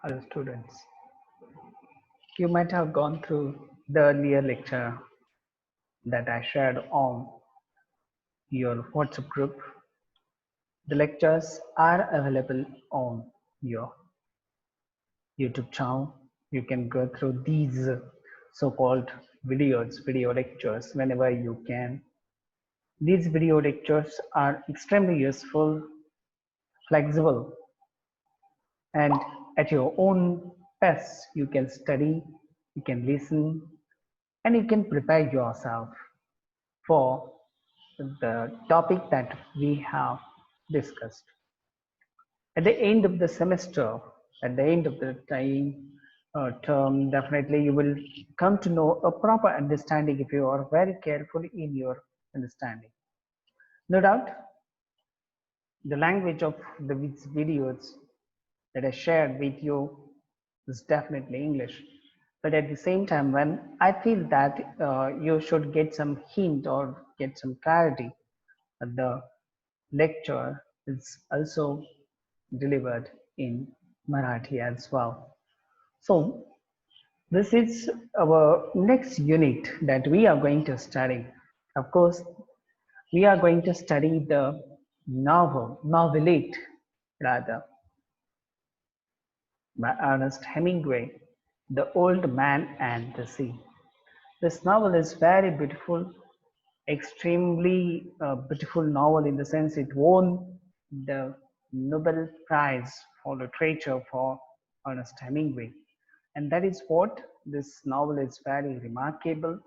Hello students, you might have gone through the earlier lecture that I shared on your WhatsApp group. The lectures are available on your YouTube channel. You can go through these so-called video lectures whenever you can. These video lectures are extremely useful, flexible, and at your own pace you can study, you can listen, and you can prepare yourself for the topic that we have discussed. At the end of the semester, at the end of the time term, definitely you will come to know a proper understanding if you are very careful in your understanding. No doubt, the language of the videos that I shared with you is definitely English. But at the same time, when I feel that you should get some hint or get some clarity, the lecture is also delivered in Marathi as well. So, this is our next unit that we are going to study. Of course, we are going to study the novelette rather, by Ernest Hemingway, The Old Man and the Sea. This novel is very beautiful, extremely beautiful novel in the sense it won the Nobel Prize for Literature for Ernest Hemingway. And that is what this novel is very remarkable.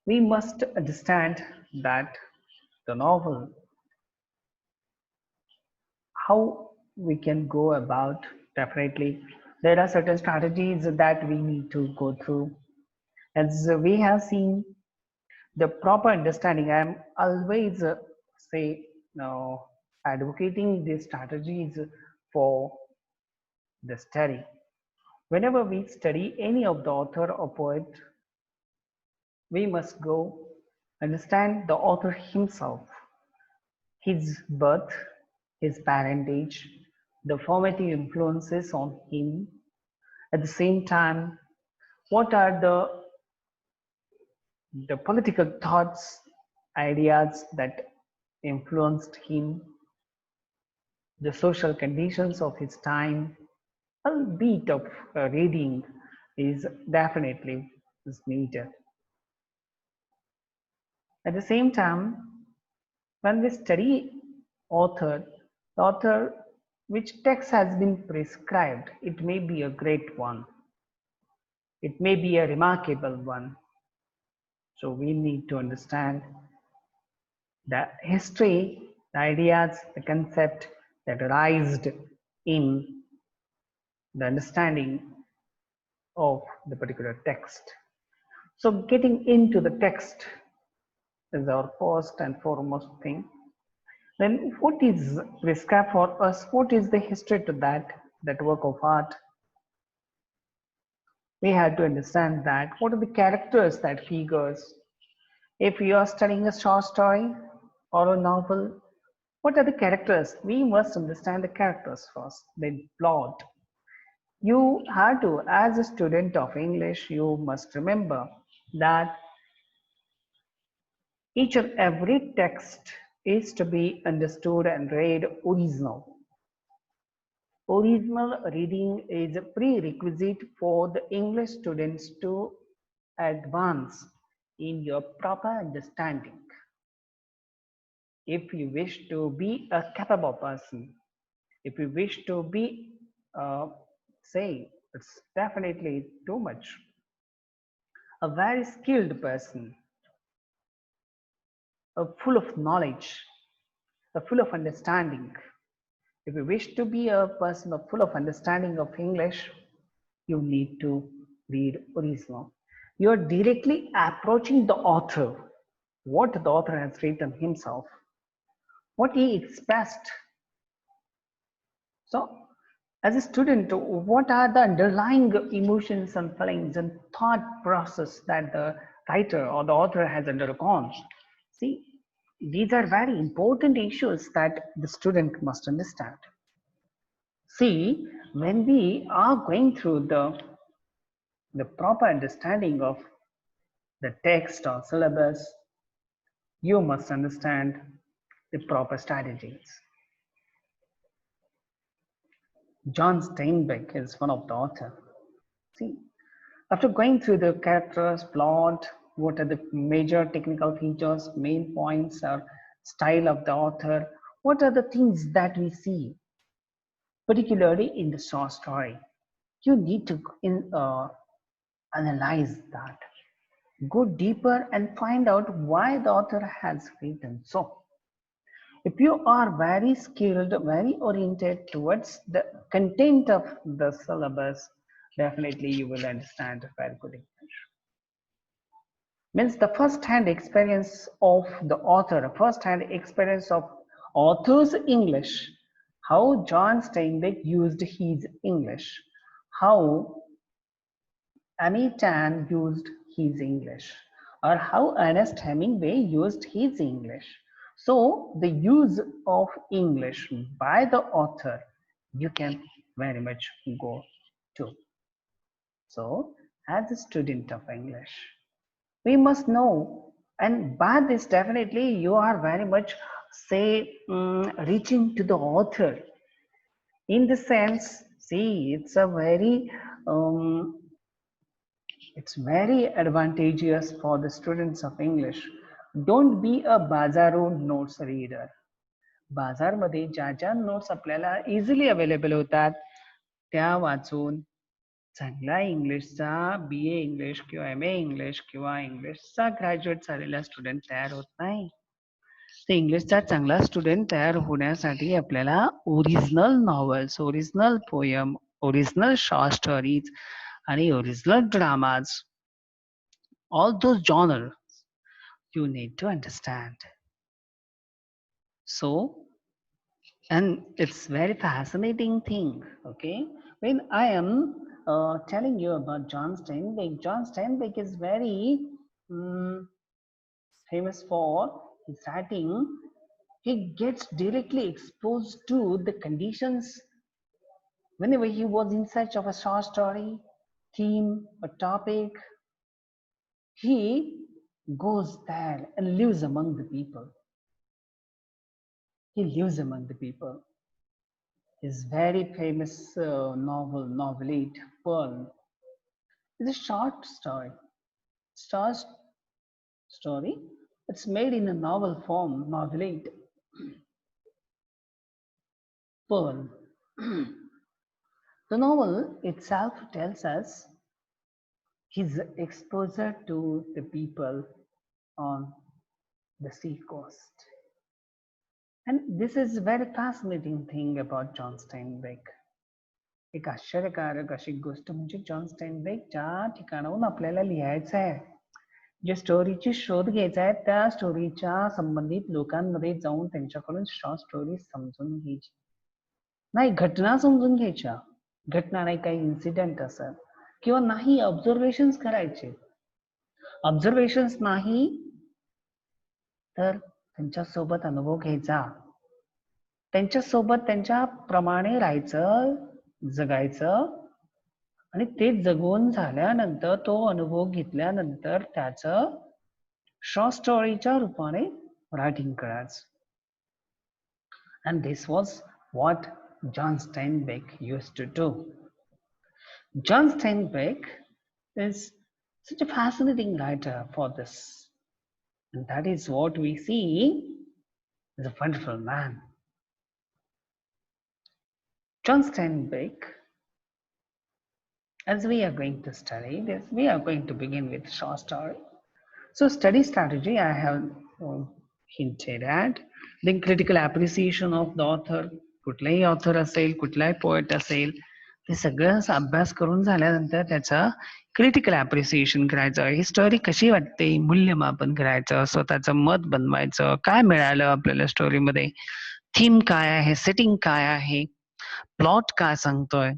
We must understand that the novel, how we can go about, definitely there are certain strategies that we need to go through. As we have seen, the proper understanding, I'm always say now advocating these strategies for the study. Whenever we study any of the author or poet, we must go understand the author himself, his birth, his parentage, the formative influences on him. At the same time, what are the political thoughts, ideas that influenced him, the social conditions of his time. A bit of reading is definitely is needed. At the same time, when we study author, the author which text has been prescribed, it may be a great one, it may be a remarkable one. So we need to understand the history, the ideas, the concept that arised in the understanding of the particular text. So getting into the text is our first and foremost thing. Then what is prescribed for us? What is the history to that work of art? We had to understand that what are the characters that figures. If you are studying a short story or a novel, what are the characters? We must understand the characters first, the plot. You have to, as a student of English, you must remember that each and every text is to be understood and read original. Original reading is a prerequisite for the English students to advance in your proper understanding. If you wish to be a capable person, if you wish to be, say, it's definitely too much, a very skilled person, full of knowledge, full of understanding. If you wish to be a person of full of understanding of English, you need to read original. You are directly approaching the author, what the author has written himself, what he expressed. So, as a student, what are the underlying emotions and feelings and thought process that the writer or the author has undergone? See, these are very important issues that the student must understand. See, when we are going through the proper understanding of the text or syllabus, you must understand the proper strategies. John Steinbeck is one of the author. See, after going through the characters, plot, what are the major technical features, main points, or style of the author, what are the things that we see, particularly in the short story, you need to analyze that, go deeper, and find out why the author has written so. If you are very skilled, very oriented towards the content of the syllabus, definitely you will understand very good English. Means the first-hand experience of the author, first-hand experience of author's English, how John Steinbeck used his English, how Amy Tan used his English, or how Ernest Hemingway used his English. So the use of English by the author, you can very much go to. So as a student of English, we must know, and by this definitely you are very much say reaching to the author in the sense. See, it's very advantageous for the students of English. Don't be a bazaaro notes reader. बाजारमध्ये ज्या ज्या notes आपल्याला easily available होतात त्या वाचून चांगला इंग्लिशचा B ए English किंवा M A English किंवा इंग्लिशचा ग्रॅज्युएट झालेला स्टुडंट तयार होत नाही. तर इंग्लिशचा चांगला स्टुडंट तयार होण्यासाठी आपल्याला original novels, original poem, original short stories आणि original dramas, all those genres you need to understand. So, and it's very fascinating thing. Okay, when I am telling you about John Steinbeck is very um, famous for his writing. He gets directly exposed to the conditions whenever he was in search of a short story, theme, a topic. He goes there and lives among the people. He lives among the people. His very famous novelette, Pearl, is a short story. Short story. It's made in a novel form, novelette, Pearl. The novel itself tells us his exposure to the people on the sea coast. And this is a very fascinating thing about John Steinbeck. एक आश्चर्यकारक अशी गोष्ट म्हणजे John स्टेनबेक ज्या ठिकाणाहून आपल्याला लिहायचं आहे, जे स्टोरीची शोध घ्यायचा आहे, त्या स्टोरीच्या संबंधित लोकांमध्ये जाऊन त्यांच्याकडून शॉर्ट स्टोरी समजून घ्यायची. नाही घटना समजून घ्यायच्या, घटना नाही काही इन्सिडेंट असत किंवा नाही ऑब्झर्वेशन्स करायचे. ऑब्झर्वेशन्स नाही तर त्यांच्यासोबत अनुभव घ्यायचा, त्यांच्यासोबत त्यांच्याप्रमाणे राहायचं, जगायचं आणि ते जगून झाल्यानंतर तो अनुभव घेतल्यानंतर त्याचं शॉर्ट स्टोरीच्या रूपाने रायटिंग करायचं. And this was what John Steinbeck used to do. John Steinbeck is such a fascinating writer for this. And that is what we see as a wonderful man. John Steinbeck, as we are going to study this, we are going to begin with short story. So study strategy I have hinted at. Then critical appreciation of the author. कुठलाही author असेल, कुठलाही poet असेल, ते सगळं अभ्यास करून झाल्यानंतर त्याचं क्रिटिकल ॲप्रिसिएशन करायचं, ही स्टोरी कशी वाटते, मूल्यमापन करायचं, स्वतःचं मत बनवायचं, काय मिळालं आपल्याला स्टोरीमध्ये, थीम काय आहे, सेटिंग काय आहे, प्लॉट काय सांगतोय.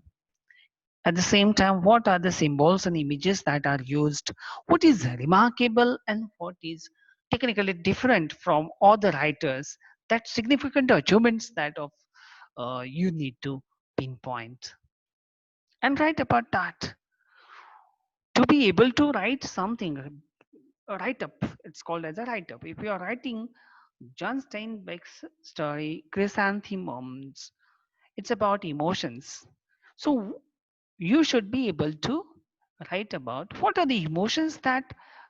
At the same time, what are the symbols and images that are used? What is remarkable and what is technically different from other writers? That significant achievements that of you need to pinpoint and write about that. To be able to write something, a write up, it's called as a write up. If you are writing John Steinbeck's story Chrysanthemums, it's about emotions. So you should be able to write about what are the emotions that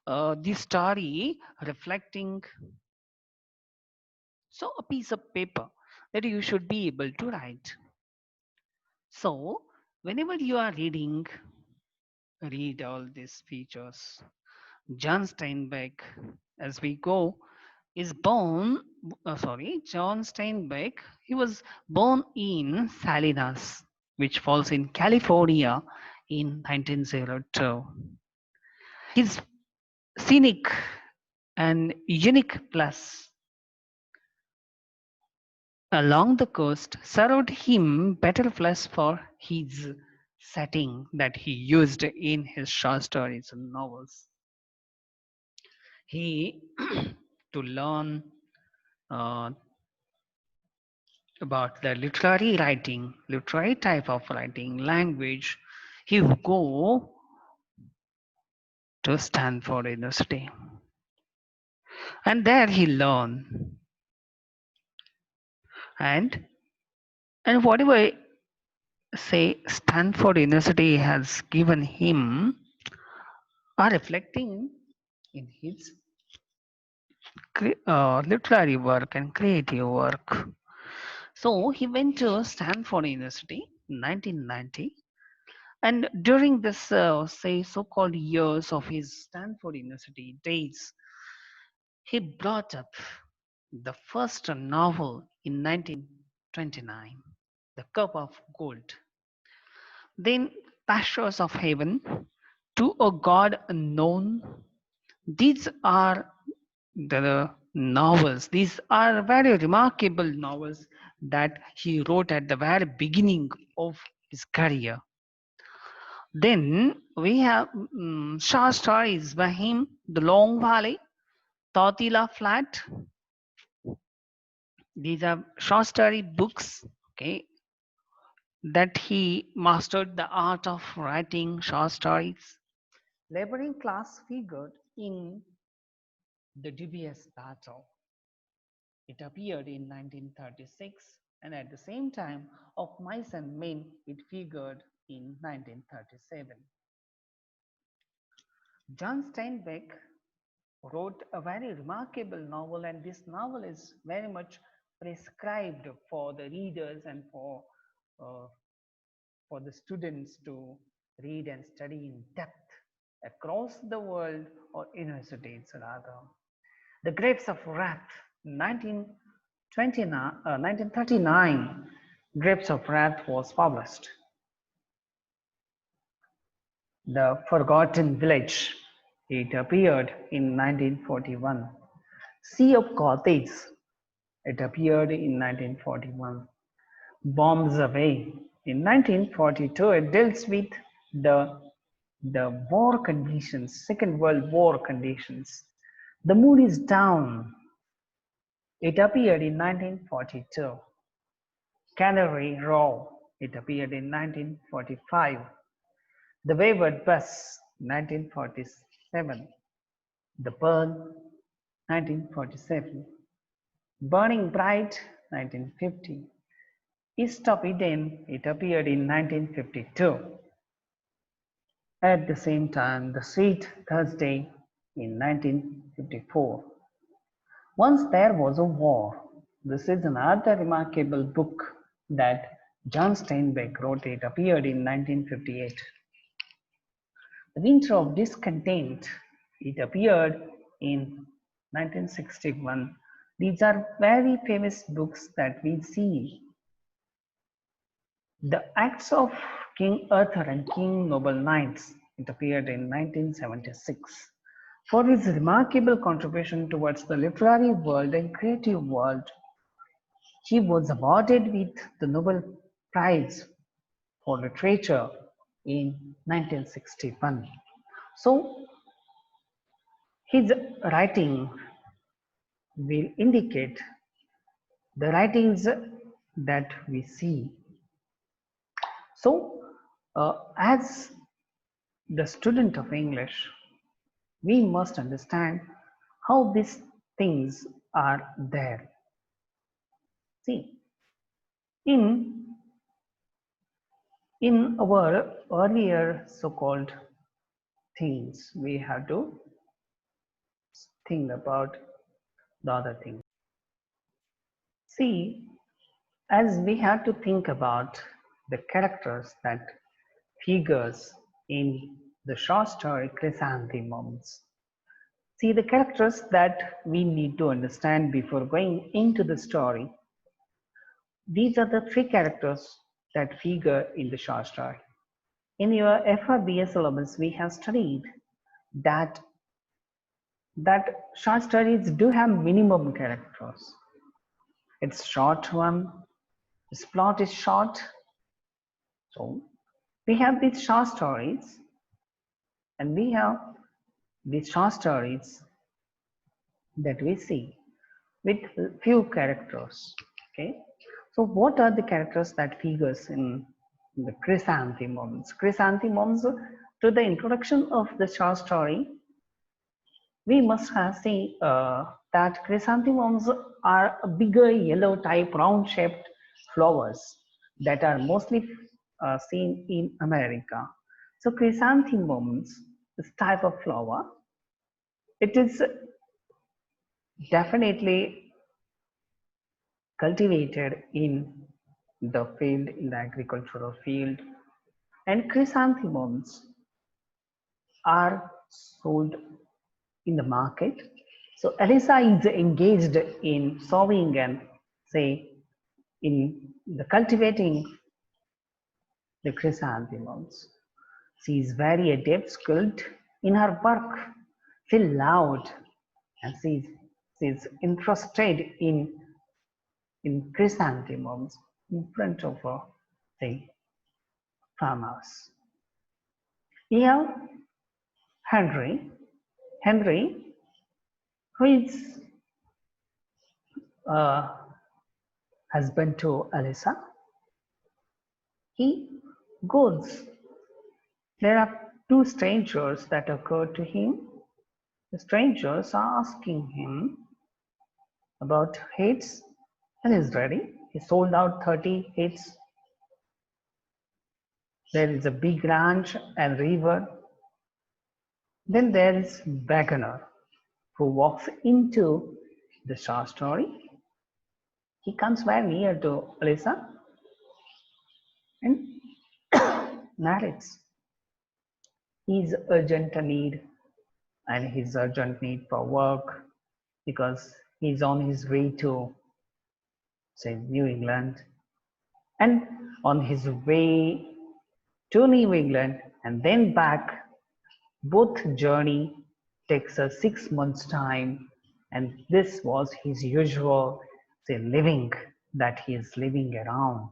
the story reflecting. So a piece of paper that you should be able to write. So whenever you are reading, read all these features. John Steinbeck, as we go, is born. John Steinbeck. He was born in Salinas, which falls in California, in 1902. His scenic and unique plus along the coast served him better plus for his setting that he used in his short stories and novels. He to learn uh, about the literary writing, literary type of writing, language, he would go to Stanford University. And there he learned. And and whatever I say Stanford University has given him are reflecting in his literary work and creative work. So he went to Stanford University in 1990. And during this, say, so called years of his Stanford University days, he brought up the first novel in 1929, The Cup of Gold. Then, Pastures of Heaven, To a God Unknown. These are the novels. These are very remarkable novels that he wrote at the very beginning of his career. Then we have short stories by him, The Long Valley, Tautila Flat. These are short story books, okay, that he mastered the art of writing short stories. Laboring class figured in The Dubious Battle. It appeared in 1936, and at the same time, Of Mice and Men, it figured in 1937. John Steinbeck wrote a very remarkable novel, and this novel is very much prescribed for the readers and uh, for the students to read and study in depth across the world or universities rather. The Grapes of Wrath, 1939, Grapes of Wrath was published. The Forgotten Village, it appeared in 1941. Sea of Carthage, it appeared in 1941. Bombs Away, in 1942, it deals with the, the war conditions, Second World War conditions. The Mood is Down, it appeared in 1942. Canary Row, it appeared in 1945. The Wayward Bus, 1947. The Pearl, 1947. Burning Bright, 1950. East of Eden, it appeared in 1952. At the same time, The Sweet Thursday in 1954. Once There Was a War. This is another remarkable book that John Steinbeck wrote. It appeared in 1958. The Winter of Discontent. It appeared in 1961. These are very famous books that we see. The Acts of King Arthur and King Noble Knights. It appeared in 1976. For his remarkable contribution towards the literary world and creative world, he was awarded with the Nobel Prize for Literature in 1961. So his writing will indicate the writings that we see. So, as the student of English, we must understand how these things are there. See, in in our earlier so-called things, we have to think about the other thing. See, as we have to think about the characters that figures in the short story Chrysanthemums. See, the characters that we need to understand before going into the story. These are the three characters that figure in the short story. In your FRBS syllabus, we have studied that short stories do have minimum characters. It's short one, its plot is short. So we have these short stories, and we have these short stories that we see with few characters. Okay, so what are the characters that figures in the Chrysanthemums? Chrysanthemums, to the introduction of the short story, we must have seen that chrysanthemums are bigger yellow type round shaped flowers that are mostly seen in America. So chrysanthemums, this type of flower, it is definitely cultivated in the field, in the agricultural field, and chrysanthemums are sold in the market. So Elisa is engaged in sowing and say in the cultivating the chrysanthemums. She is very adept, skilled in her work, feel loud, and she's interested in chrysanthemums in front of her, say, farmhouse. Here, Henry, Henry, who is husband to Alyssa, he goes. There are two strangers that occur to him. The strangers are asking him about heads, and he's ready. He sold out 30 heads. There is a big ranch and river. Then there is Wagoner who walks into the short story. He comes very near to Alyssa and narrates his urgent need and his urgent need for work because he's on his way to, say, New England, and on his way to New England and then back, both journey takes a 6 months time, and this was his usual, say, living that he is living around.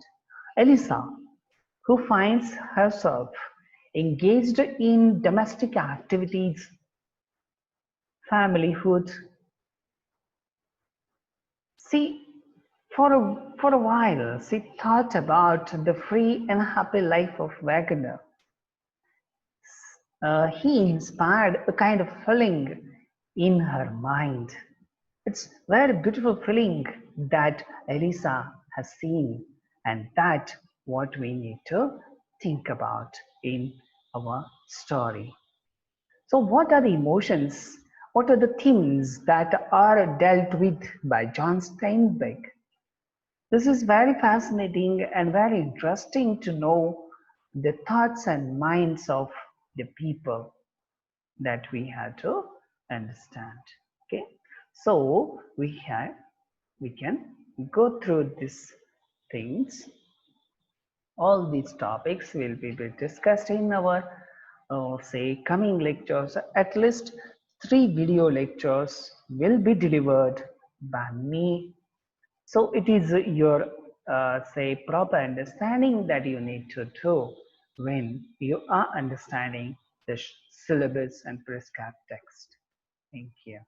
Elisa, who finds herself engaged in domestic activities, familyhood, see, for a while, she thought about the free and happy life of Wagner. He inspired a kind of feeling in her mind. It's very beautiful feeling that Elisa has seen, and that what we need to think about in our story. So, what are the emotions? What are the themes that are dealt with by John Steinbeck? This is very fascinating and very interesting to know the thoughts and minds of the people that we have to understand. Okay, so we can go through these things. All these topics will be discussed in our say coming lectures. At least 3 video lectures will be delivered by me. So it is your say proper understanding that you need to do when you are understanding the syllabus and prescribed text. Thank you.